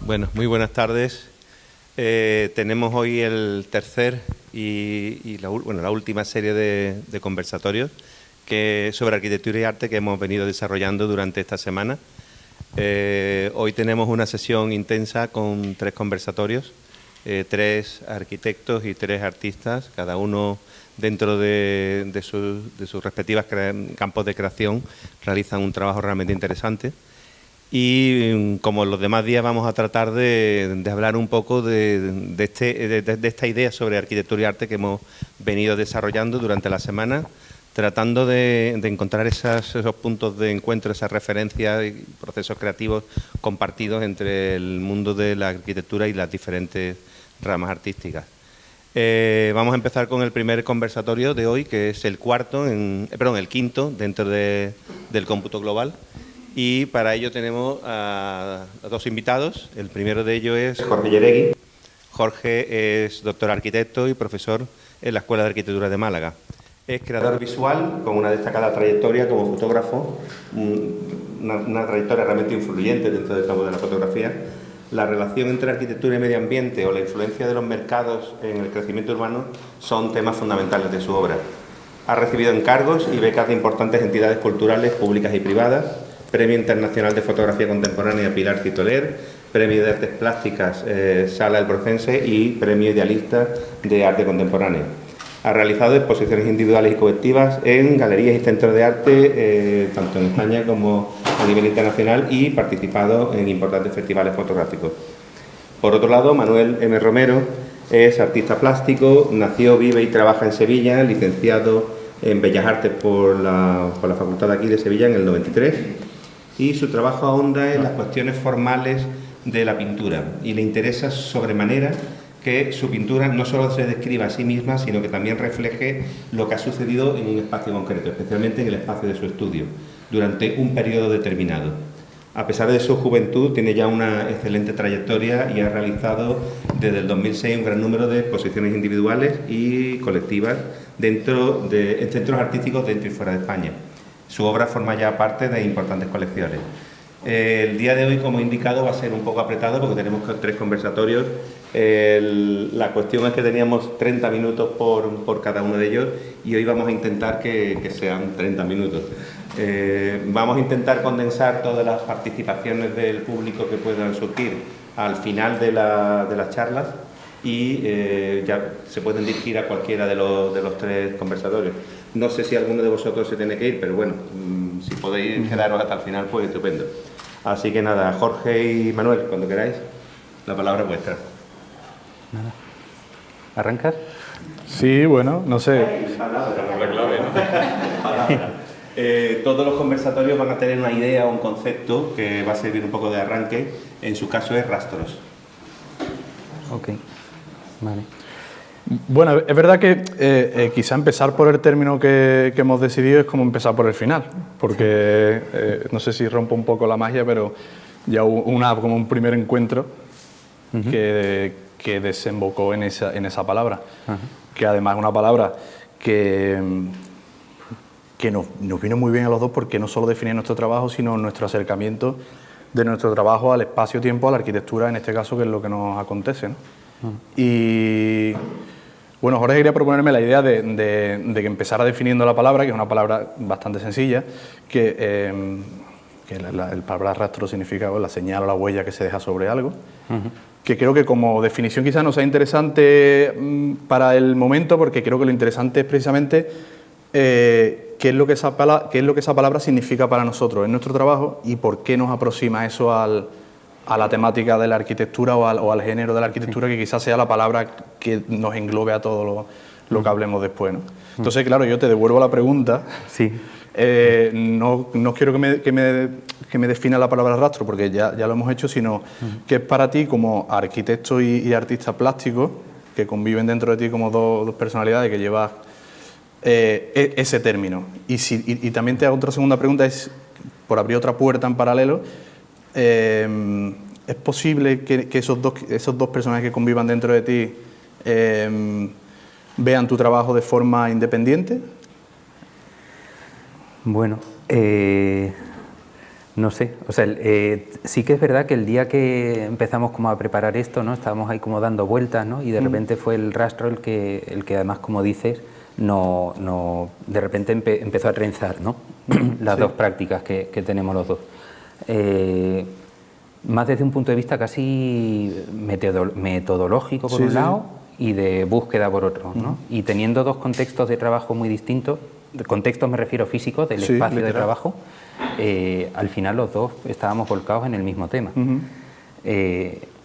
Bueno, muy buenas tardes. Tenemos hoy el tercer y la última serie de conversatorios sobre arquitectura y arte que hemos venido desarrollando durante esta semana. Hoy tenemos una sesión intensa con 3 conversatorios, 3 arquitectos y 3 artistas, cada uno dentro de sus respectivas campos de creación realizan un trabajo realmente interesante. Y como los demás días vamos a tratar de hablar un poco de esta idea sobre arquitectura y arte que hemos venido desarrollando durante la semana, tratando de encontrar esos puntos de encuentro, esas referencias y procesos creativos compartidos entre el mundo de la arquitectura y las diferentes ramas artísticas. Vamos a empezar con el primer conversatorio de hoy, que es el quinto dentro del cómputo global. Y para ello tenemos a 2 invitados. El primero de ellos es Jorge Yeregui. Jorge es doctor arquitecto y profesor en la Escuela de Arquitectura de Málaga. Es creador visual con una destacada trayectoria como fotógrafo, una trayectoria realmente influyente dentro del campo de la fotografía. La relación entre arquitectura y medio ambiente o la influencia de los mercados en el crecimiento urbano son temas fundamentales de su obra. Ha recibido encargos y becas de importantes entidades culturales públicas y privadas, Premio Internacional de Fotografía Contemporánea Pilar Titoler, Premio de Artes Plásticas Sala El Brocense y Premio Idealista de Arte Contemporáneo. Ha realizado exposiciones individuales y colectivas en galerías y centros de arte, tanto en España como a nivel internacional, y participado en importantes festivales fotográficos. Por otro lado, Manuel M. Romero es artista plástico, nació, vive y trabaja en Sevilla, licenciado en Bellas Artes por la Facultad de aquí de Sevilla en el 93, y su trabajo ahonda en las cuestiones formales de la pintura y le interesa sobremanera que su pintura no solo se describa a sí misma, sino que también refleje lo que ha sucedido en un espacio concreto, especialmente en el espacio de su estudio, durante un periodo determinado. A pesar de su juventud, tiene ya una excelente trayectoria y ha realizado desde el 2006 un gran número de exposiciones individuales y colectivas en centros artísticos dentro y fuera de España. Su obra forma ya parte de importantes colecciones. El día de hoy, como he indicado, va a ser un poco apretado porque tenemos 3 conversatorios. La cuestión es que teníamos 30 minutos por cada uno de ellos y hoy vamos a intentar que sean 30 minutos. Vamos a intentar condensar todas las participaciones del público que puedan surgir al final de las charlas y ya se pueden dirigir a cualquiera de los 3 conversatorios. No sé si alguno de vosotros se tiene que ir, pero bueno, si podéis quedaros hasta el final, pues estupendo. Así que nada, Jorge y Manuel, cuando queráis, la palabra es vuestra. Nada. ¿Arrancas? Sí, bueno, no sé. Todos los conversatorios van a tener una idea o un concepto que va a servir un poco de arranque. En su caso es rastros. Ok, vale. Bueno, es verdad que quizá empezar por el término que hemos decidido es como empezar por el final, porque no sé si rompo un poco la magia, pero ya hubo como un primer encuentro que desembocó en esa palabra, que además es una palabra que nos vino muy bien a los dos porque no solo define nuestro trabajo, sino nuestro acercamiento de nuestro trabajo al espacio-tiempo, a la arquitectura, en este caso, que es lo que nos acontece, ¿no? Y bueno, Jorge quería proponerme la idea de que empezara definiendo la palabra, que es una palabra bastante sencilla, que el palabra rastro significa la señal o la huella que se deja sobre algo, que creo que como definición quizás no sea interesante para el momento, porque creo que lo interesante es precisamente qué es lo que esa palabra significa para nosotros en nuestro trabajo y por qué nos aproxima eso a la temática de la arquitectura o al género de la arquitectura, que quizás sea la palabra que nos englobe a todos lo que hablemos después, ¿no? Entonces, claro, yo te devuelvo la pregunta. Sí. No quiero que me defina la palabra rastro, porque ya lo hemos hecho, sino que es para ti como arquitecto y artista plástico, que conviven dentro de ti como dos personalidades que llevas ese término. Y también te hago otra segunda pregunta, es por abrir otra puerta en paralelo, ¿es posible que esos dos personajes que convivan dentro de ti vean tu trabajo de forma independiente? Bueno, no sé, o sea, sí que es verdad que el día que empezamos como a preparar esto, ¿no? Estábamos ahí como dando vueltas, ¿no? Y de repente fue el rastro el que además, como dices, de repente empezó a trenzar, ¿no? Las dos prácticas que tenemos los dos. Más desde un punto de vista casi metodológico por un lado y de búsqueda por otro, ¿no? Y teniendo dos contextos de trabajo muy distintos, de contextos me refiero físicos, del espacio literal de trabajo, al final los dos estábamos volcados en el mismo tema.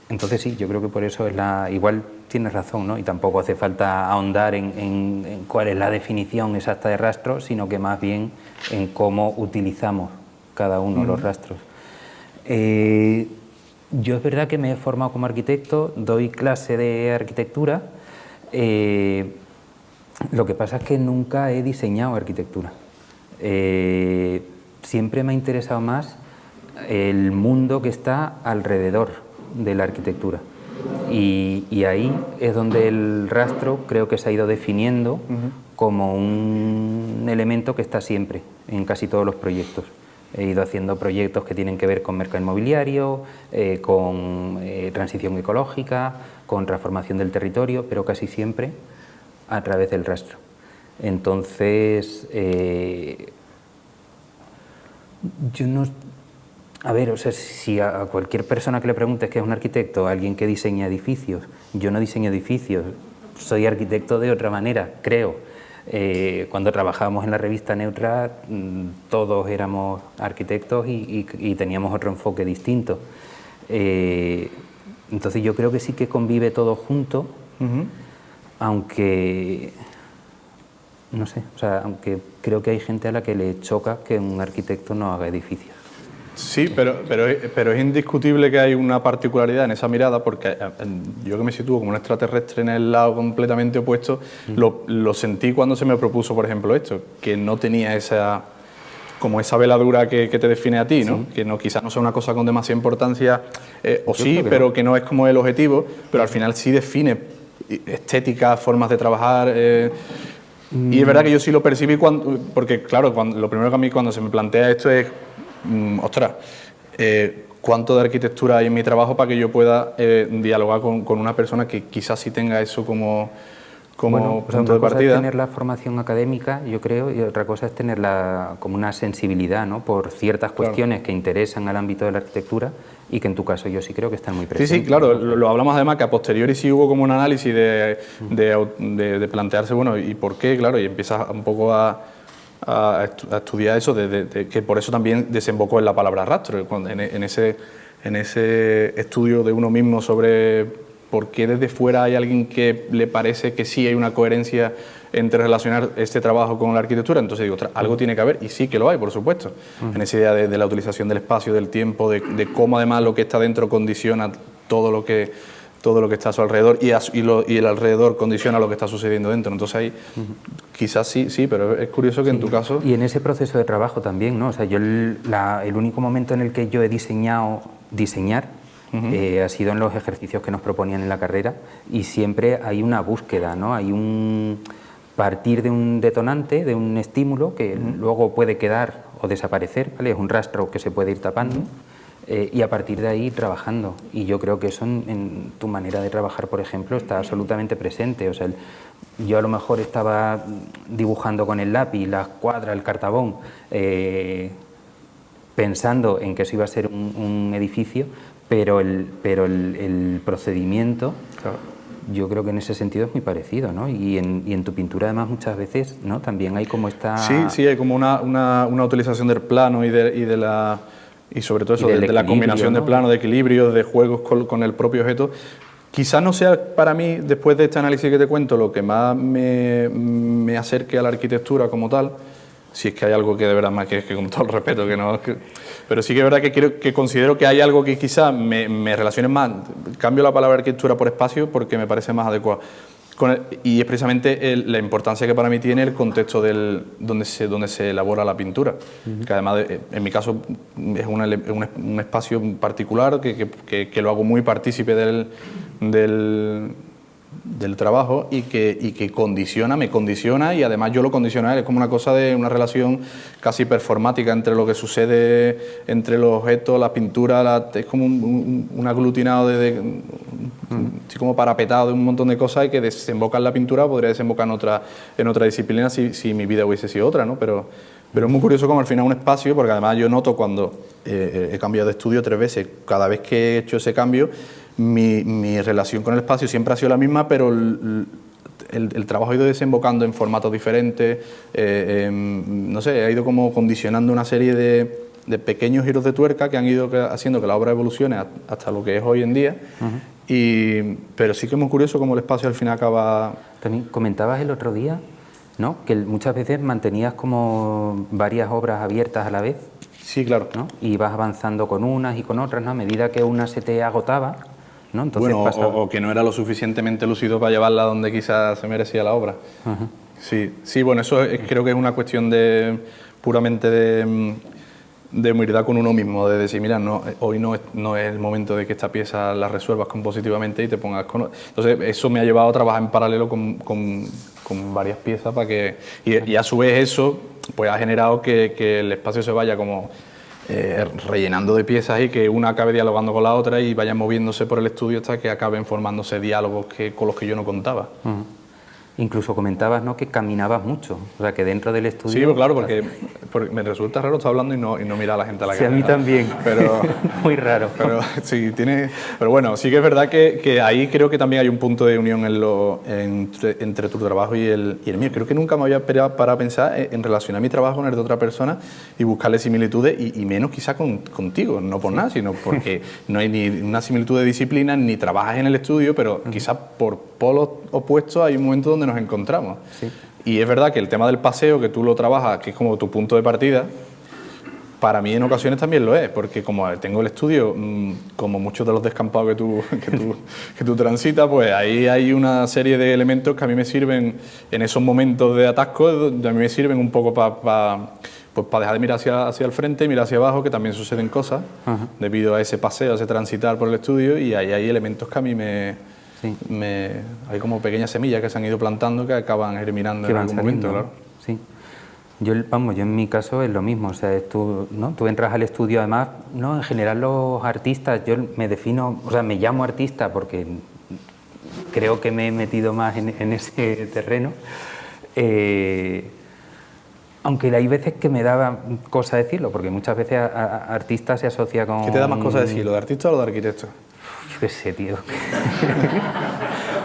Entonces sí, yo creo que por eso igual tienes razón, ¿no? Y tampoco hace falta ahondar en cuál es la definición exacta de rastro, sino que más bien en cómo utilizamos cada uno los rastros. Yo es verdad que me he formado como arquitecto, doy clase de arquitectura, lo que pasa es que nunca he diseñado arquitectura. Siempre me ha interesado más el mundo que está alrededor de la arquitectura. Y ahí es donde el rastro creo que se ha ido definiendo como un elemento que está siempre en casi todos los proyectos. He ido haciendo proyectos que tienen que ver con mercado inmobiliario, con transición ecológica, con transformación del territorio, pero casi siempre a través del rastro. Entonces, yo no... A ver, o sea, si a cualquier persona que le preguntes que es un arquitecto, alguien que diseña edificios, yo no diseño edificios, soy arquitecto de otra manera, creo. Cuando trabajábamos en la revista Neutra, todos éramos arquitectos y teníamos otro enfoque distinto. Entonces yo creo que sí que convive todo junto, aunque, no sé, o sea, aunque creo que hay gente a la que le choca que un arquitecto no haga edificios. Sí, pero es indiscutible que hay una particularidad en esa mirada, porque yo que me sitúo como un extraterrestre en el lado completamente opuesto, lo sentí cuando se me propuso, por ejemplo, esto, que no tenía esa veladura que te define a ti, ¿no? Sí. Que no, quizás no sea una cosa con demasiada importancia, o sí, pero que no es como el objetivo, pero al final sí define estética, formas de trabajar. Y es verdad que yo sí lo percibí porque, claro, lo primero que a mí cuando se me plantea esto es, ostras, ¿cuánto de arquitectura hay en mi trabajo para que yo pueda dialogar con una persona que quizás sí tenga eso como bueno, punto de partida? Una cosa es tener la formación académica, yo creo, y otra cosa es tener como una sensibilidad, ¿no? Por ciertas cuestiones que interesan al ámbito de la arquitectura y que en tu caso yo sí creo que están muy presentes. Sí, claro, lo hablamos además que a posteriori sí hubo como un análisis de plantearse, bueno, ¿y por qué? Claro, y empiezas un poco a estudiar eso, que por eso también desembocó en la palabra rastro, en ese estudio de uno mismo sobre por qué desde fuera hay alguien que le parece que sí hay una coherencia entre relacionar este trabajo con la arquitectura. Entonces digo, algo tiene que haber, y sí que lo hay, por supuesto, en esa idea de la utilización del espacio, del tiempo, de cómo además lo que está dentro condiciona todo lo que está a su alrededor y el alrededor condiciona lo que está sucediendo dentro. Entonces ahí quizás sí, pero es curioso que en tu caso... Y en ese proceso de trabajo también, ¿no? O sea, yo el único momento en el que yo he diseñar ha sido en los ejercicios que nos proponían en la carrera, y siempre hay una búsqueda, ¿no? Hay un partir de un detonante, de un estímulo que luego puede quedar o desaparecer, ¿vale? Es un rastro que se puede ir tapando. Y a partir de ahí trabajando, y yo creo que eso en tu manera de trabajar, por ejemplo, está absolutamente presente. O sea, yo a lo mejor estaba dibujando con el lápiz, la escuadra, el cartabón, pensando en que eso iba a ser un edificio, pero el procedimiento, claro, yo creo que en ese sentido es muy parecido, ¿no? Y en tu pintura además muchas veces, ¿no? También hay como esta... Sí, hay como una utilización del plano y sobre todo eso, de la combinación, ¿no?, de plano, de equilibrio, de juegos con el propio objeto, Quizás no sea para mí, después de este análisis que te cuento, lo que más me acerque a la arquitectura como tal, si es que hay algo que de verdad más que con todo el respeto, que no, pero sí que es verdad que considero que hay algo que quizás me relacione más, cambio la palabra arquitectura por espacio porque me parece más adecuado. Y es precisamente la importancia que para mí tiene el contexto donde se elabora la pintura, que además, en mi caso, es un espacio particular que lo hago muy partícipe del trabajo y que me condiciona y además yo lo condiciono a él. Es como una cosa de una relación casi performática entre lo que sucede entre los objetos, la pintura, es como un aglutinado así como parapetado de un montón de cosas y que desemboca en la pintura, podría desembocar en otra disciplina si mi vida hubiese sido otra, ¿no? Pero es muy curioso como al final un espacio, porque además yo noto cuando he cambiado de estudio 3 veces, cada vez que he hecho ese cambio, mi relación con el espacio siempre ha sido la misma, pero el trabajo ha ido desembocando en formatos diferentes, no sé, ha ido como condicionando una serie de pequeños giros de tuerca que han ido haciendo que la obra evolucione hasta lo que es hoy en día. Pero sí que es muy curioso cómo el espacio al final acaba... También comentabas el otro día, ¿no?, que muchas veces mantenías como varias obras abiertas a la vez. Sí, claro. ¿No? Y vas avanzando con unas y con otras, ¿no? A medida que una se te agotaba, ¿no? Entonces bueno, o que no era lo suficientemente lúcido para llevarla donde quizás se merecía la obra. Sí, bueno, eso creo que es una cuestión puramente de humildad con uno mismo, de decir, mira, hoy no es el momento de que esta pieza la resuelvas compositivamente y te pongas con... Entonces, eso me ha llevado a trabajar en paralelo con varias piezas para que... Y a su vez eso pues ha generado que el espacio se vaya como rellenando de piezas y que una acabe dialogando con la otra y vayan moviéndose por el estudio hasta que acaben formándose diálogos con los que yo no contaba. Incluso comentabas, ¿no?, que caminabas mucho, o sea, que dentro del estudio... Sí, pues claro, porque me resulta raro estar hablando y no mirar a la gente a la cara. Sí, a mí también, pero muy raro. Pero sí, pero bueno, sí que es verdad que ahí creo que también hay un punto de unión entre tu trabajo y el mío. Creo que nunca me había parado a pensar en relacionar mi trabajo con el de otra persona y buscarle similitudes, y menos quizá contigo, no por nada, sino porque no hay ni una similitud de disciplina, ni trabajas en el estudio, pero quizás por polos opuestos hay un momento donde nos encontramos. Sí. Y es verdad que el tema del paseo, que tú lo trabajas, que es como tu punto de partida, para mí en ocasiones también lo es, porque como tengo el estudio, como muchos de los descampados que tú transitas, pues ahí hay una serie de elementos que a mí me sirven en esos momentos de atasco, a mí me sirven un poco para dejar de mirar hacia el frente y mirar hacia abajo, que también suceden cosas debido a ese paseo, a ese transitar por el estudio, y ahí hay elementos que a mí hay como pequeñas semillas que se han ido plantando que acaban germinando en algún momento, claro. Sí. Yo en mi caso es lo mismo, o sea, tú entras al estudio, además, ¿no?, en general los artistas, yo me defino, o sea, me llamo artista porque creo que me he metido más en ese terreno, aunque hay veces que me daba cosa decirlo, porque muchas veces artista se asocia con... ¿Qué te da más cosa decir, lo de artista o lo de arquitecto? Yo qué sé, tío.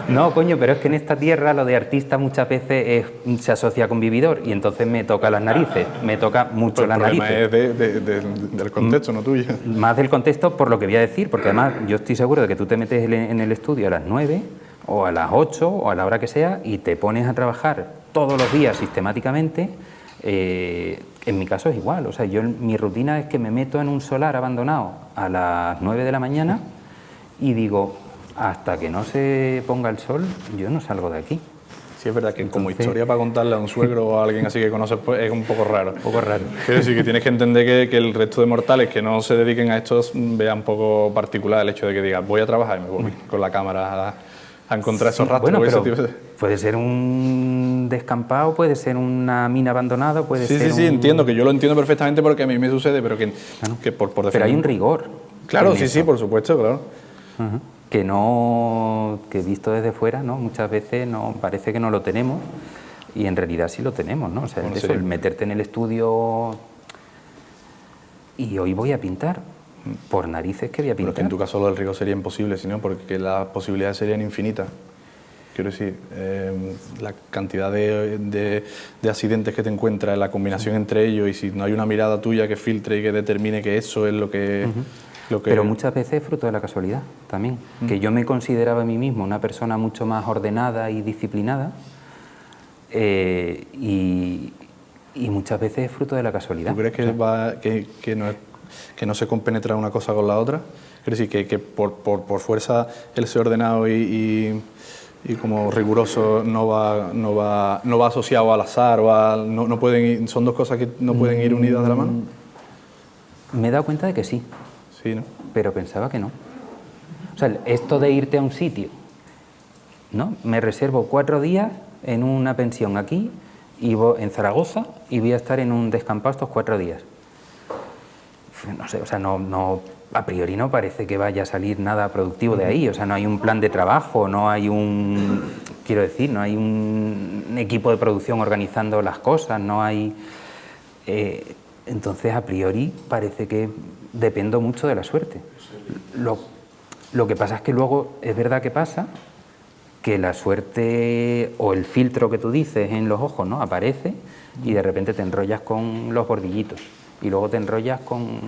No, coño, pero es que en esta tierra lo de artista muchas veces se asocia con vividor y entonces me toca las narices, me toca mucho las narices. El problema es del contexto, no tuyo. Más del contexto por lo que voy a decir, porque además yo estoy seguro de que tú te metes en el estudio a las 9 o a las 8 o a la hora que sea y te pones a trabajar todos los días sistemáticamente. En mi caso es igual, o sea, mi rutina es que me meto en un solar abandonado a las 9 de la mañana y digo, hasta que no se ponga el sol, yo no salgo de aquí. Sí, es verdad que como historia para contarle a un suegro o a alguien así que conoces, pues es un poco raro. Un poco raro. Quiero decir que tienes que entender que el resto de mortales que no se dediquen a esto vean un poco particular el hecho de que digas, voy a trabajar y me voy con la cámara a encontrar esos rastros. Bueno, pero puede ser un descampado, puede ser una mina abandonada, puede ser Sí, entiendo, que yo lo entiendo perfectamente porque a mí me sucede, pero que por defender... Pero hay un rigor. Claro, sí, por supuesto, claro. Que visto desde fuera, ¿no?, muchas veces parece que no lo tenemos y en realidad sí lo tenemos, ¿no? O sea, bueno, el meterte en el estudio y hoy voy a pintar, por narices que voy a pintar. Pero que en tu caso lo del rigor sería imposible, sino porque las posibilidades serían infinitas. Quiero decir, la cantidad de accidentes que te encuentras, la combinación entre ellos, y si no hay una mirada tuya que filtre y que determine que eso es lo que Pero muchas veces es fruto de la casualidad también. Que yo me consideraba a mí mismo una persona mucho más ordenada y disciplinada y muchas veces es fruto de la casualidad. ¿Tú crees que no se compenetra una cosa con la otra? Es decir, que por fuerza el ser ordenado y como riguroso no va asociado al azar o no pueden ir, son dos cosas que no pueden ir unidas de la mano. Me he dado cuenta de que sí. Sí, ¿no? Pero pensaba que no. O sea, esto de irte a un sitio, ¿no? Me reservo 4 días en una pensión aquí y en Zaragoza y voy a estar en un descampado estos 4 días. No sé, o sea, no, a priori no parece que vaya a salir nada productivo de ahí. O sea, no hay un plan de trabajo, no hay un equipo de producción organizando las cosas, no hay... entonces, a priori, parece que dependo mucho de la suerte. Lo que pasa es que luego, es verdad que pasa que la suerte o el filtro que tú dices en los ojos, ¿no?, aparece y de repente te enrollas con los bordillitos y luego te enrollas con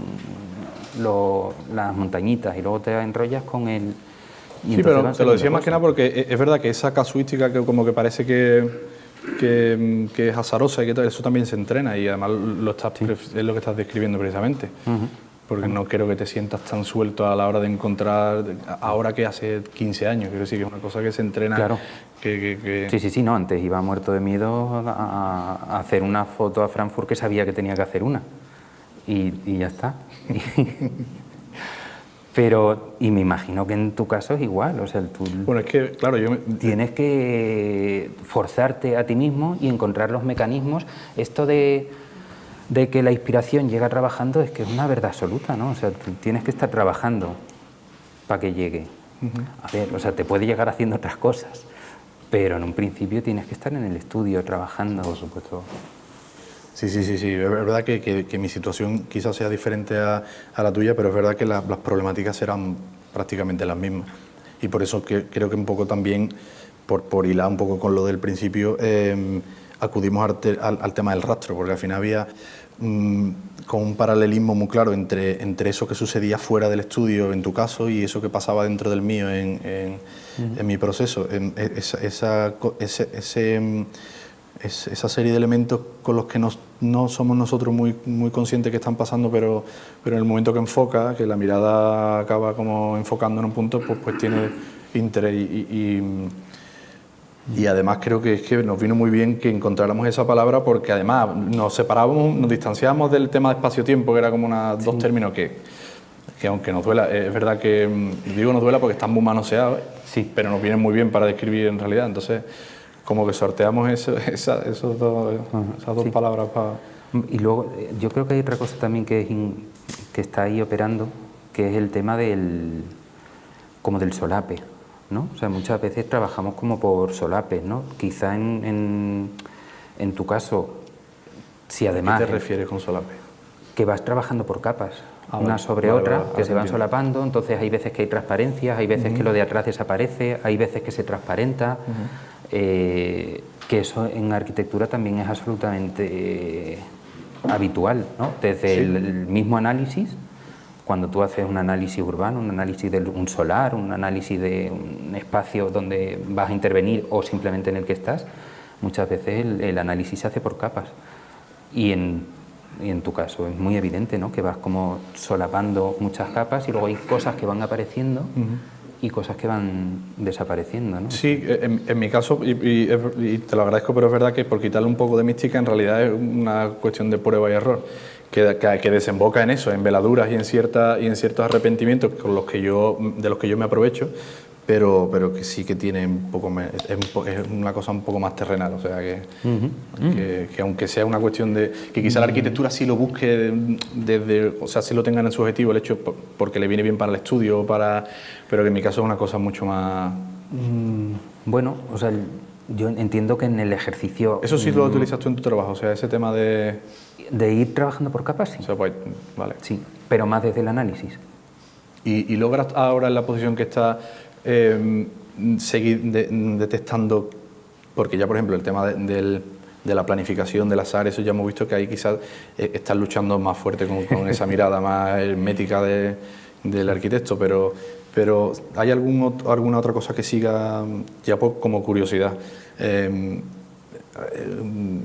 las montañitas y luego te enrollas con el... Sí, pero te lo decía más que nada porque es verdad que esa casuística que como que parece que es azarosa y que todo eso también se entrena y además es lo que estás describiendo precisamente. Porque no creo que te sientas tan suelto a la hora de encontrar, ahora que hace 15 años, quiero decir que es una cosa que se entrena. Claro. Sí, no, antes iba muerto de miedo a hacer una foto a Frankfurt que sabía que tenía que hacer una y ya está. Pero, y me imagino que en tu caso es igual, o sea, tú bueno, es que, claro, tienes que forzarte a ti mismo y encontrar los mecanismos. Esto de que la inspiración llega trabajando es que es una verdad absoluta, ¿no? O sea, tú tienes que estar trabajando para que llegue. A ver, o sea, te puede llegar haciendo otras cosas, pero en un principio tienes que estar en el estudio trabajando. Por supuesto. Sí, es verdad que mi situación quizás sea diferente a la tuya, pero es verdad que las problemáticas serán prácticamente las mismas. Y por eso creo que un poco también, por hilar un poco con lo del principio, acudimos al tema del rastro, porque al final había con un paralelismo muy claro entre eso que sucedía fuera del estudio, en tu caso, y eso que pasaba dentro del mío en mi proceso. Esa serie de elementos con los que no somos nosotros muy conscientes que están pasando, pero en el momento que enfoca, que la mirada acaba como enfocando en un punto, pues tiene interés y además creo que es que nos vino muy bien que encontráramos esa palabra porque además nos separábamos, nos distanciábamos del tema de espacio-tiempo, que era como dos términos que aunque nos duela, es verdad que, digo nos duela porque están muy manoseados, pero nos vienen muy bien para describir en realidad, entonces como que sorteamos esas dos palabras para... Y luego yo creo que hay otra cosa también que está ahí operando, que es el tema del solape, ¿no? O sea, muchas veces trabajamos como por solapes, ¿no? Quizá en tu caso, si además... ¿A qué te refieres con solape? Que vas trabajando por capas, una sobre otra, que se van solapando, entonces hay veces que hay transparencias, hay veces que lo de atrás desaparece, hay veces que se transparenta, que eso en arquitectura también es absolutamente habitual, ¿no? Desde el mismo análisis, cuando tú haces un análisis urbano, un análisis de un solar, un análisis de un espacio donde vas a intervenir o simplemente en el que estás, muchas veces el análisis se hace por capas. Y en tu caso es muy evidente, ¿no?, que vas como solapando muchas capas y luego hay cosas que van apareciendo y cosas que van desapareciendo, ¿no? Sí, en mi caso, y te lo agradezco, pero es verdad que por quitarle un poco de mística en realidad es una cuestión de prueba y error. Que desemboca en eso, en veladuras y en ciertos arrepentimientos de los que yo me aprovecho, pero que sí que tiene un poco es una cosa un poco más terrenal, o sea que aunque sea una cuestión de que quizá la arquitectura sí lo busque o sea, sí lo tengan en su objetivo el hecho porque le viene bien para el estudio, pero que en mi caso es una cosa mucho más... Bueno, o sea, yo entiendo que en el ejercicio... Eso sí lo utilizas tú en tu trabajo, o sea, ese tema de ir trabajando por capas, sí. O sea, pues, vale. Sí, pero más desde el análisis. ¿Y logras ahora en la posición que estás seguir detectando? Porque ya, por ejemplo, el tema de la planificación del azar, eso ya hemos visto que ahí quizás estás luchando más fuerte con esa mirada más hermética del arquitecto, pero ¿hay alguna otra cosa que siga ya como curiosidad?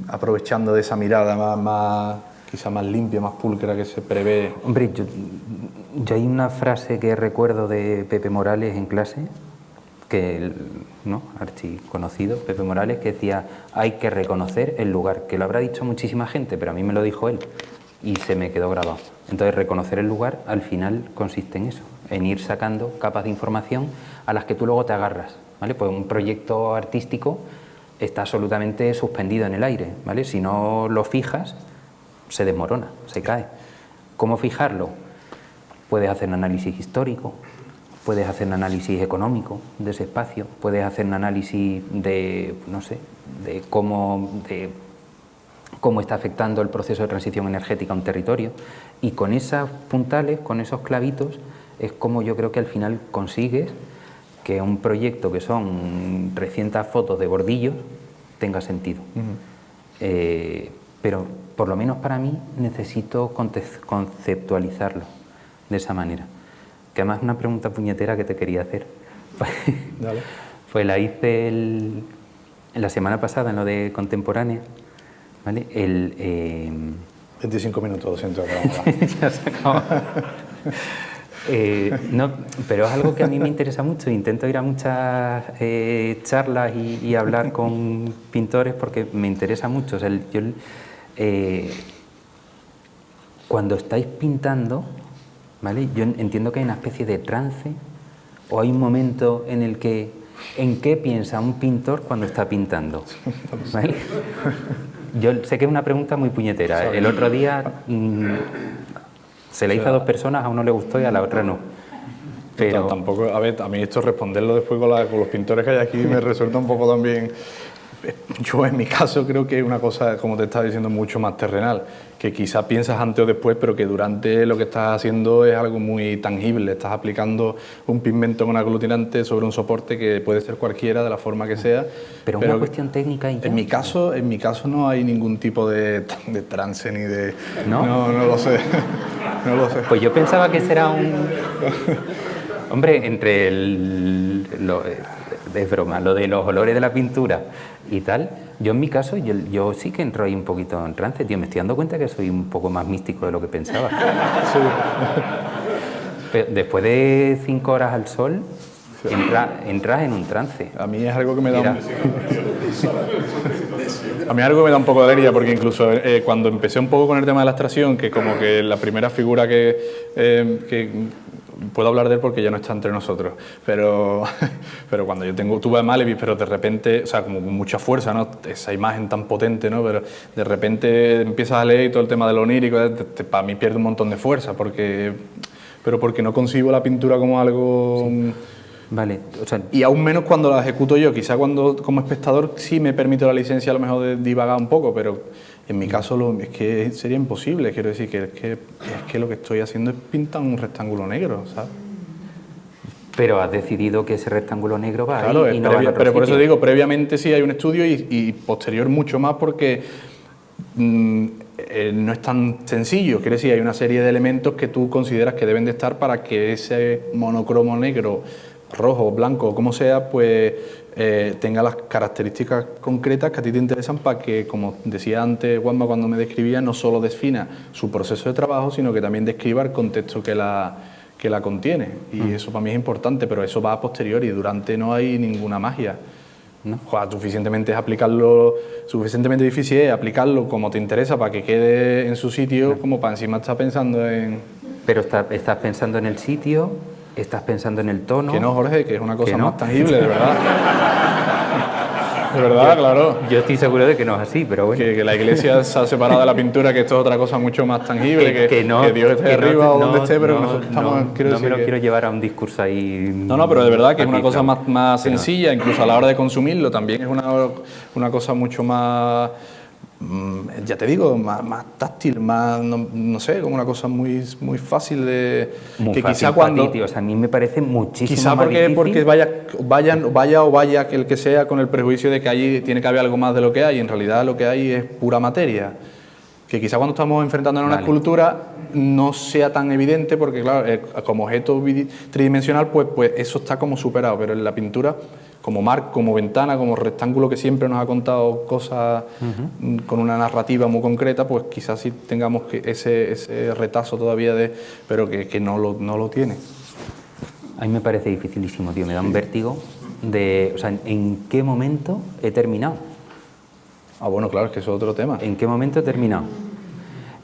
Aprovechando de esa mirada quizá más limpia, más pulcra que se prevé. Hombre, yo hay una frase que recuerdo de Pepe Morales en clase, que ¿no? Archiconocido, Pepe Morales, que decía: hay que reconocer el lugar, que lo habrá dicho muchísima gente, pero a mí me lo dijo él y se me quedó grabado. Entonces, reconocer el lugar al final consiste en eso, en ir sacando capas de información a las que tú luego te agarras, ¿vale? Pues un proyecto artístico está absolutamente suspendido en el aire, ¿vale? Si no lo fijas, se desmorona, se cae. ¿Cómo fijarlo? Puedes hacer un análisis histórico, puedes hacer un análisis económico de ese espacio, puedes hacer un análisis de, no sé, de cómo está afectando el proceso de transición energética a un territorio, y con esas puntales, con esos clavitos, es como yo creo que al final consigues que un proyecto que son 300 fotos de bordillos tenga sentido. Pero por lo menos para mí necesito conceptualizarlo de esa manera. Que además es una pregunta puñetera que te quería hacer. Dale. Pues la hice en la semana pasada en lo de contemporánea, ¿vale? 25 minutos, lo siento. Ya se acabó. No, pero es algo que a mí me interesa mucho. Intento ir a muchas charlas y hablar con pintores porque me interesa mucho. O sea, cuando estáis pintando, ¿vale? Yo entiendo que hay una especie de trance, o hay un momento en el que ¿en qué piensa un pintor cuando está pintando? ¿Vale? Yo sé que es una pregunta muy puñetera. El otro día se la hizo a 2 personas, a uno le gustó y a la otra no. Pero tampoco, a ver, a mí esto responderlo después con los pintores que hay aquí me resulta un poco también. Yo en mi caso creo que es una cosa, como te estaba diciendo, mucho más terrenal, que quizás piensas antes o después, pero que durante lo que estás haciendo es algo muy tangible. Estás aplicando un pigmento con aglutinante sobre un soporte que puede ser cualquiera, de la forma que sea. Pero una cuestión técnica y ya. En mi caso no hay ningún tipo de trance ni de... ¿No? No lo sé. No lo sé. Pues yo pensaba que será un... Hombre, entre es broma, lo de los olores de la pintura y tal, yo en mi caso, yo sí que entro ahí un poquito en trance, tío, me estoy dando cuenta que soy un poco más místico de lo que pensaba. Sí. Pero después de 5 horas al sol, entras en un trance. A mí es algo que me da... A mí es algo que me da un poco de alegría, porque incluso cuando empecé un poco con el tema de la abstracción, que como que la primera figura que puedo hablar de él porque ya no está entre nosotros, pero cuando yo tuve a Malevis, pero de repente, o sea, como con mucha fuerza, ¿no? Esa imagen tan potente, ¿no? Pero de repente empiezas a leer y todo el tema de lo onírico, para mí pierde un montón de fuerza, porque no concibo la pintura como algo... Sí. Vale, o sea, y aún menos cuando la ejecuto yo. Quizá cuando como espectador sí me permito la licencia a lo mejor de divagar un poco, pero en mi caso es que sería imposible. Quiero decir que es que lo que estoy haciendo es pintar un rectángulo negro, ¿sabes? Pero has decidido que ese rectángulo negro va claro, ahí y no va a otro pero por eso sitio. digo, previamente sí hay un estudio y posterior mucho más, porque no es tan sencillo. Quiere decir, hay una serie de elementos que tú consideras que deben de estar para que ese monocromo negro, rojo, blanco, como sea, pues tenga las características concretas que a ti te interesan, para que, como decía antes Juanma cuando me describía, no solo defina su proceso de trabajo, sino que también describa el contexto que la contiene. Y eso para mí es importante, pero eso va a posteriori, durante no hay ninguna magia. ¿No? Joder, suficientemente difícil es aplicarlo como te interesa para que quede en su sitio, como para encima estar pensando en... Pero estás pensando en el sitio, estás pensando en el tono... Que no, Jorge, que es una cosa ¿Que no? más tangible, de verdad. De verdad, claro. Yo estoy seguro de que no es así, pero bueno. Que la iglesia se ha separado de la pintura, que esto es otra cosa mucho más tangible, que Dios esté que arriba o donde esté, pero no, nosotros estamos... No me lo quiero llevar a un discurso ahí... No, pero de verdad que es una cosa no. más sencilla, incluso a la hora de consumirlo también es una cosa mucho más... ya te digo, más táctil, más, no sé, como una cosa muy fácil de... Muy que fácil quizá cuando... para ti, tío. O sea, a mí me parece muchísimo Quizá más porque difícil. vaya el que sea con el prejuicio de que allí tiene que haber algo más de lo que hay, y en realidad lo que hay es pura materia. Que quizá cuando estamos enfrentándonos a una escultura no sea tan evidente, porque claro, como objeto tridimensional, pues eso está como superado, pero en la pintura, como marco, como ventana, como rectángulo que siempre nos ha contado cosas con una narrativa muy concreta, pues quizás sí tengamos que ese retazo todavía pero que no lo tiene. A mí me parece dificilísimo, tío, me da un vértigo de, o sea, ¿en qué momento he terminado? Ah, bueno, claro, es que eso es otro tema. ¿En qué momento he terminado?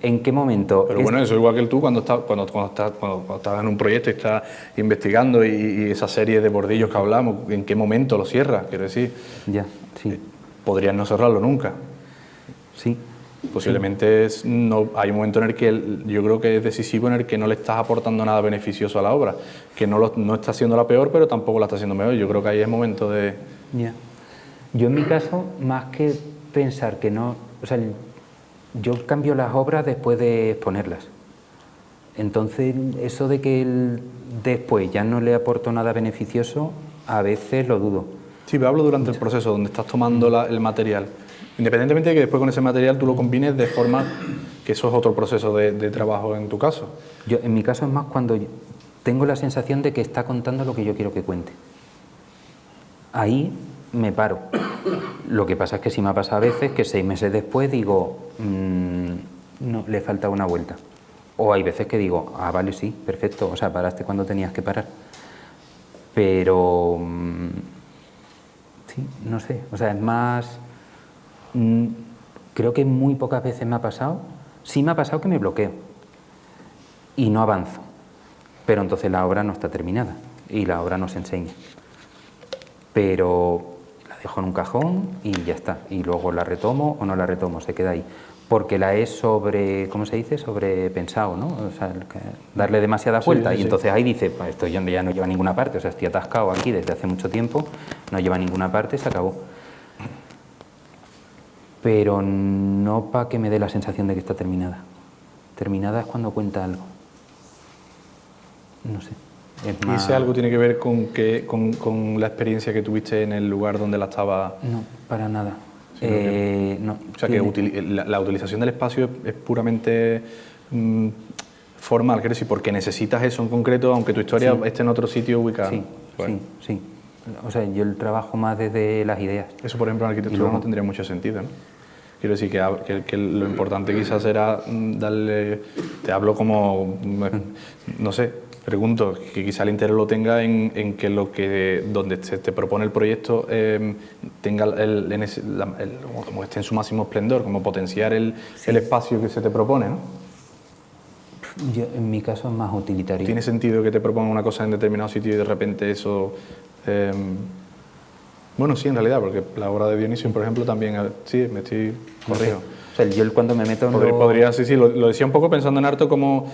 ¿En qué momento? Pero bueno, eso igual que tú cuando estás en un proyecto y estás investigando y esa serie de bordillos que hablamos, ¿en qué momento lo cierras? Quiero decir, Ya, sí. Podrías no cerrarlo nunca. Sí. Posiblemente hay un momento en el que yo creo que es decisivo, en el que no le estás aportando nada beneficioso a la obra, que no está haciendo la peor, pero tampoco la está haciendo mejor. Yo creo que ahí es momento de... Ya. Yo en mi caso, más que pensar que no... O sea, yo cambio las obras después de exponerlas. Entonces, eso de que después ya no le aporto nada beneficioso, a veces lo dudo. Sí, pero hablo durante el proceso, donde estás tomando el material. Independientemente de que después con ese material tú lo combines de forma que eso es otro proceso de trabajo en tu caso. En mi caso es más cuando tengo la sensación de que está contando lo que yo quiero que cuente. Ahí me paro. Lo que pasa es que sí me ha pasado a veces que 6 meses después digo, no, le falta una vuelta. O hay veces que digo, ah, vale, sí, perfecto, o sea, paraste cuando tenías que parar. Pero, sí, no sé, o sea, es más... creo que muy pocas veces me ha pasado. Sí me ha pasado que me bloqueo y no avanzo, pero entonces la obra no está terminada y la obra no se enseña. Pero la dejo en un cajón y ya está, y luego la retomo o no la retomo, se queda ahí. Porque la he ¿cómo se dice? Sobrepensado, ¿no? O sea, darle demasiada vuelta. Sí, sí, y entonces ahí dice, pues esto ya no lleva a ninguna parte, o sea, estoy atascado aquí desde hace mucho tiempo, no lleva a ninguna parte, se acabó. Pero no para que me dé la sensación de que está terminada. Terminada es cuando cuenta algo. No sé. Es más... ¿Y ese algo tiene que ver con la experiencia que tuviste en el lugar donde la estaba...? No, para nada. No. O sea, que la utilización del espacio es puramente formal, quiero decir, porque necesitas eso en concreto, aunque tu historia esté en otro sitio ubicado. Sí, bueno. sí. O sea, yo trabajo más desde las ideas. Eso, por ejemplo, en arquitectura luego no tendría mucho sentido, ¿no? Quiero decir que lo importante quizás era darle... Te hablo como... No sé, pregunto, que quizá el interés lo tenga en que donde se te propone el proyecto tenga como esté en su máximo esplendor, como potenciar el espacio que se te propone, ¿no? En mi caso es más utilitario. ¿Tiene sentido que te propongan una cosa en determinado sitio y de repente eso... Bueno, sí, en realidad, porque la obra de Dionisio, por ejemplo, también... Sí, me estoy... Corrijo. O sea, yo cuando me meto en Podría, sí, lo decía un poco pensando en arte, cómo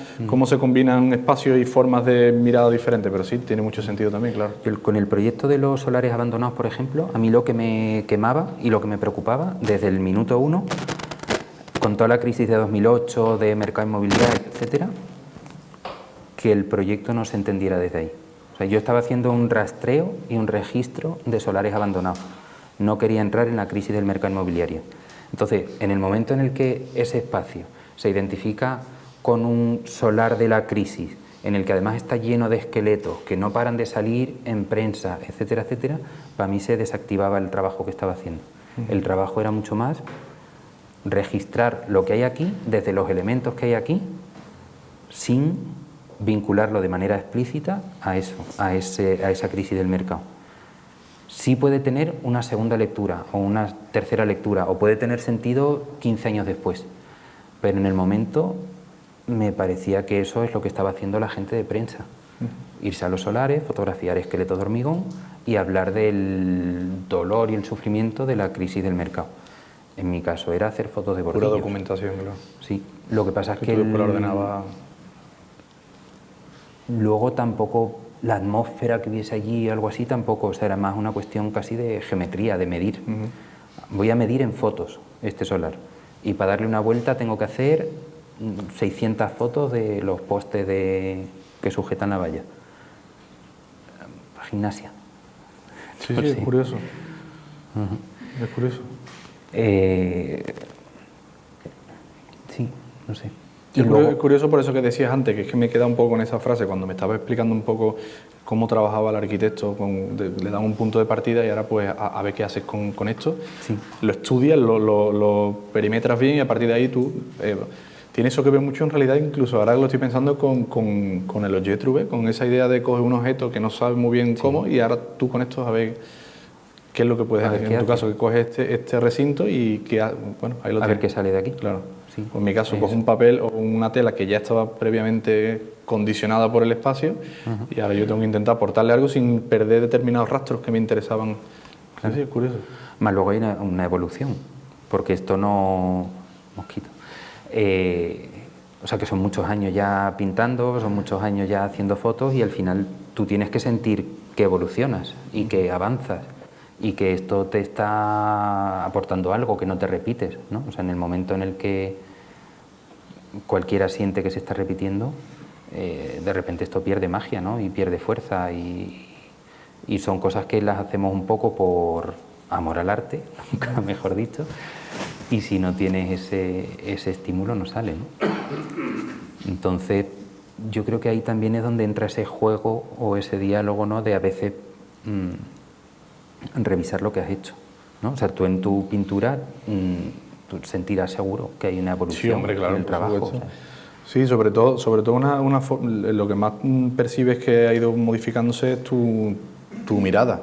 se combinan espacios y formas de mirada diferentes, pero sí, tiene mucho sentido también, claro. Con el proyecto de los solares abandonados, por ejemplo, a mí lo que me quemaba y lo que me preocupaba desde el minuto 1, con toda la crisis de 2008, de mercado inmobiliario, etcétera, que el proyecto no se entendiera desde ahí. O sea, yo estaba haciendo un rastreo y un registro de solares abandonados. No quería entrar en la crisis del mercado inmobiliario. Entonces, en el momento en el que ese espacio se identifica con un solar de la crisis, en el que además está lleno de esqueletos que no paran de salir en prensa, etcétera, etcétera, para mí se desactivaba el trabajo que estaba haciendo. El trabajo era mucho más registrar lo que hay aquí, desde los elementos que hay aquí, sin vincularlo de manera explícita a eso, a esa crisis del mercado. Sí puede tener una segunda lectura o una tercera lectura, o puede tener sentido 15 años después, pero en el momento me parecía que eso es lo que estaba haciendo la gente de prensa. Irse a los solares, fotografiar esqueletos de hormigón y hablar del dolor y el sufrimiento de la crisis del mercado. En mi caso era hacer fotos de bordillos. Pura documentación, claro. Sí, lo que pasa es que... Tú ordenaba... Luego tampoco... La atmósfera que hubiese allí, algo así, tampoco, o sea, era más una cuestión casi de geometría, de medir. Voy a medir en fotos este solar y para darle una vuelta tengo que hacer 600 fotos de los postes que sujetan la valla. Gimnasia. Sí, sí, es curioso. Es curioso. Sí, no sé. Y luego, es curioso por eso que decías antes, que es que me queda un poco con esa frase, cuando me estaba explicando un poco cómo trabajaba el arquitecto, le dan un punto de partida y ahora pues a ver qué haces con esto. Sí. Lo estudias, lo perimetras bien y a partir de ahí tú... tiene eso que ver mucho en realidad, incluso ahora lo estoy pensando con el Objet Trouvé, con esa idea de coger un objeto que no sabes muy bien cómo y ahora tú con esto a ver qué es lo que puedes hacer. En tu caso, que coges este recinto y que, bueno, ahí lo tienes. A ver qué sale de aquí. Claro. Sí. En mi caso, cojo un papel o una tela que ya estaba previamente condicionada por el espacio y ahora yo tengo que intentar aportarle algo sin perder determinados rastros que me interesaban. Claro. Sí, es curioso. Más luego hay una evolución, porque esto no... Mosquito. O sea que son muchos años ya pintando, son muchos años ya haciendo fotos y al final tú tienes que sentir que evolucionas y que avanzas y que esto te está aportando algo, que no te repites, ¿no? O sea, en el momento en el que cualquiera siente que se está repitiendo, de repente esto pierde magia, ¿no? Y pierde fuerza y son cosas que las hacemos un poco por amor al arte, nunca mejor dicho, y si no tienes ese estímulo no sale, ¿no? Entonces yo creo que ahí también es donde entra ese juego o ese diálogo, ¿no? De a veces revisar lo que has hecho, ¿no? O sea, tú en tu pintura tú sentirás seguro que hay una evolución, sí, hombre, claro, en el trabajo. O sea. Sí, sobre todo lo que más percibes que ha ido modificándose es tu mirada.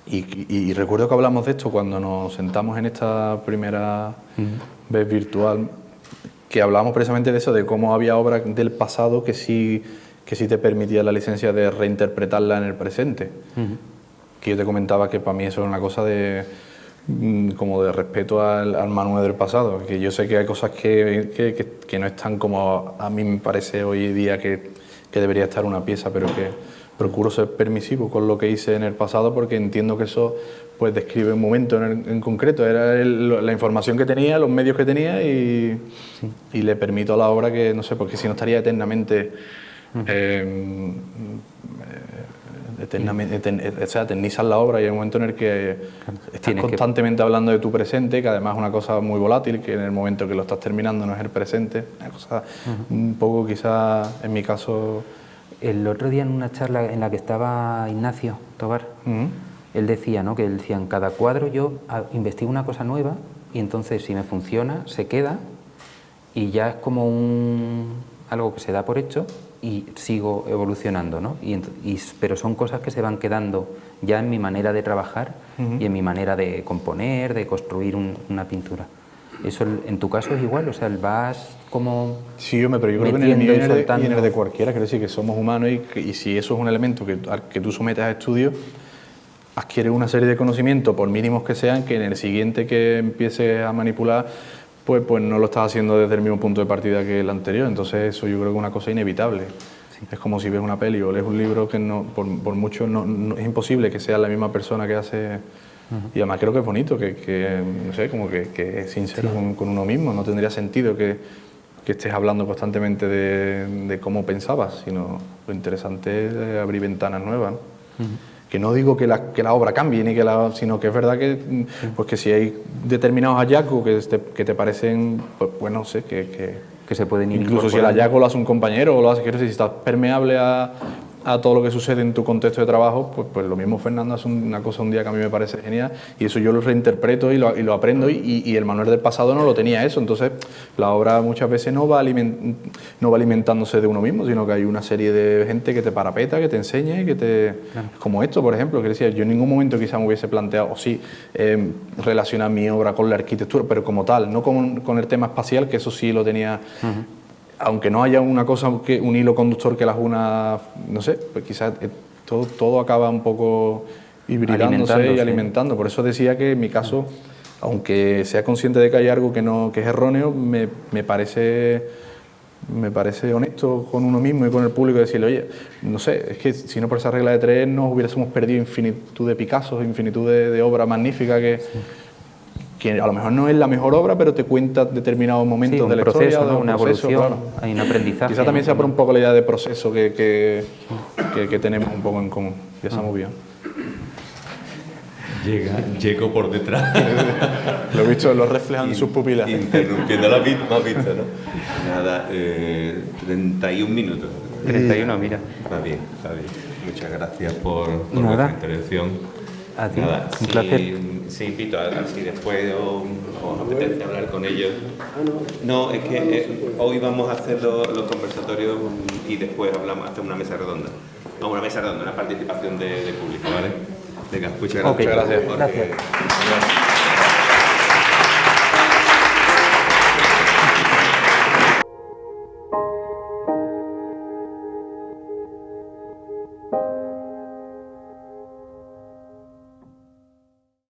Y recuerdo que hablamos de esto cuando nos sentamos en esta primera vez virtual, que hablábamos precisamente de eso, de cómo había obras del pasado que sí te permitía la licencia de reinterpretarla en el presente. Que yo te comentaba que para mí eso es una cosa como de respeto al Manuel del pasado, que yo sé que hay cosas que no están como a mí me parece hoy día que debería estar una pieza, pero que procuro ser permisivo con lo que hice en el pasado porque entiendo que eso pues describe un momento en concreto, era la información que tenía, los medios que tenía y le permito a la obra que, no sé, porque si no estaría eternamente... o sea, eternizas la obra y hay un momento en el que estás constantemente hablando de tu presente, que además es una cosa muy volátil, que en el momento que lo estás terminando no es el presente, una cosa un poco quizás en mi caso... El otro día en una charla en la que estaba Ignacio Tobar, él decía, ¿no? Que él decía, en cada cuadro yo investigo una cosa nueva y entonces si me funciona se queda y ya es como algo que se da por hecho y sigo evolucionando, ¿no? Pero son cosas que se van quedando ya en mi manera de trabajar y en mi manera de componer, de construir una pintura. Eso en tu caso es igual, o sea, vas como... Sí, hombre, pero yo creo que en el mío y en el de cualquiera, quiero decir que somos humanos y si eso es un elemento que tú sometes a estudio, adquieres una serie de conocimientos, por mínimos que sean, que en el siguiente que empieces a manipular, pues no lo estás haciendo desde el mismo punto de partida que el anterior, entonces eso yo creo que es una cosa inevitable. Sí. Es como si ves una peli o lees un libro que no, por mucho no, es imposible que sea la misma persona que hace... Y además creo que es bonito, que no sé, como que es sincero con uno mismo, no tendría sentido que estés hablando constantemente de cómo pensabas, sino lo interesante es abrir ventanas nuevas, ¿no? Que no digo que la obra cambie, sino que es verdad que, pues que si hay determinados hallazgos que te parecen, pues no sé, que se pueden ir incluso si el hallazgo lo hace un compañero o lo hace, quiero decir, si estás permeable a todo lo que sucede en tu contexto de trabajo, pues lo mismo Fernando hace una cosa un día que a mí me parece genial y eso yo lo reinterpreto y lo aprendo y el Manuel del pasado no lo tenía eso, entonces la obra muchas veces no va alimentándose de uno mismo, sino que hay una serie de gente que te parapeta, que te enseña y que te... Claro. Como esto, por ejemplo, que decía, yo en ningún momento quizá me hubiese planteado, relacionar mi obra con la arquitectura, pero como tal, no con el tema espacial, que eso sí lo tenía... Aunque no haya una cosa, un hilo conductor que las una, no sé, pues quizás todo acaba un poco hibridándose y alimentando. Por eso decía que en mi caso, aunque sea consciente de que hay algo que es erróneo, me parece honesto con uno mismo y con el público decirle, oye, no sé, es que si no por esa regla de tres nos hubiésemos perdido infinitud de Picasso, infinitud de obra magnífica que a lo mejor no es la mejor obra, pero te cuenta determinados momentos de la historia, ¿no? Una evolución, claro. Hay un aprendizaje. Quizá también sea por un poco la idea de proceso que tenemos un poco en común. Ya estamos bien. llego por detrás. Lo he visto, lo reflejan en sus pupilas. Interrumpiendo, ¿lo has visto, no? Nada, 31 minutos. 31, mira. Está bien. Muchas gracias por Nada. vuestra intervención. A ti, Nada, un placer. Sí, Pito, si después os apetece hablar con ellos. No, es que hoy vamos a hacer los conversatorios y después hacer una mesa redonda. No, una mesa redonda, una participación de público, ¿vale? Venga, muchas gracias. Ok, gracias. Jorge. Gracias.